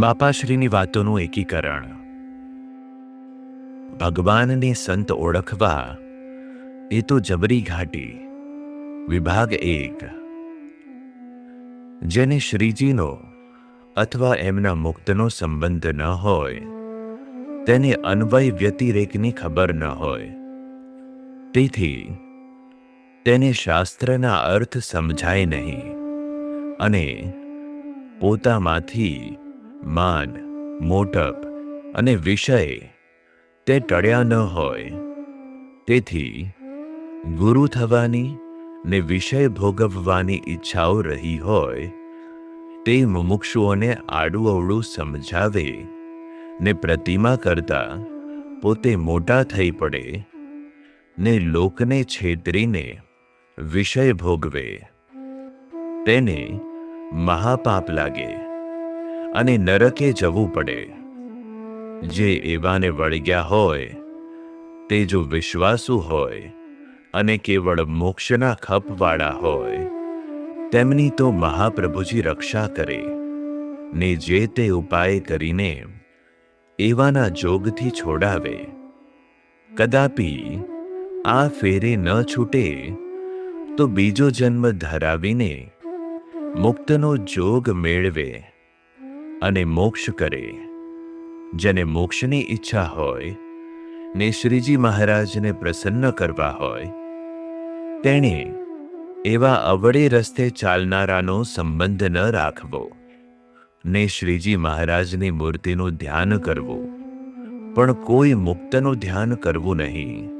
બાપાશ્રીની વાતોનું એકીકરણ. ભગવાનને સંત ઓળખવા એ તો જબરી ઘાટી. વિભાગ 1. જેને શ્રીજીનો અથવા એમના મુક્તનો સંબંધ ન હોય તેને અન્વય વ્યતિરેકની ખબર ન હોય. તેથી તેને શાસ્ત્રના અર્થ સમજાય નહીં અને પોતામાંથી માન, મોટપ અને વિષય તે ટળ્યા ન હોય. તેથી ગુરુ થવાની ને વિષય ભોગવવાની ઈચ્છાઓ રહી હોય તે મુમુક્ષુઓને આડું અવળું સમજાવે ને પ્રતિમા કરતા પોતે મોટા થઈ પડે ને લોકને છેતરીને વિષય ભોગવે તેને મહાપાપ લાગે અને નરકે જવું પડે. જે એવાને વળગ્યા હોય તે જો વિશ્વાસુ હોય અને કેવળ મોક્ષના ખપવાળા હોય તેમની તો મહાપ્રભુજી રક્ષા કરે ને જે તે ઉપાય કરીને એવાના જોગથી છોડાવે. કદાપી આ ફેરે ન છૂટે તો બીજો જન્મ ધરાવીને મુક્તનો જોગ મેળવે અને મોક્ષ કરે. જેને મોક્ષની ઈચ્છા હોય ને શ્રીજી મહારાજને પ્રસન્ન કરવા હોય તેણે એવા અવળે રસ્તે ચાલનારાનો સંબંધ ન રાખવો ને શ્રીજી મહારાજની મૂર્તિનું ધ્યાન કરવું, પણ કોઈ મુક્તનું ધ્યાન કરવું નહીં.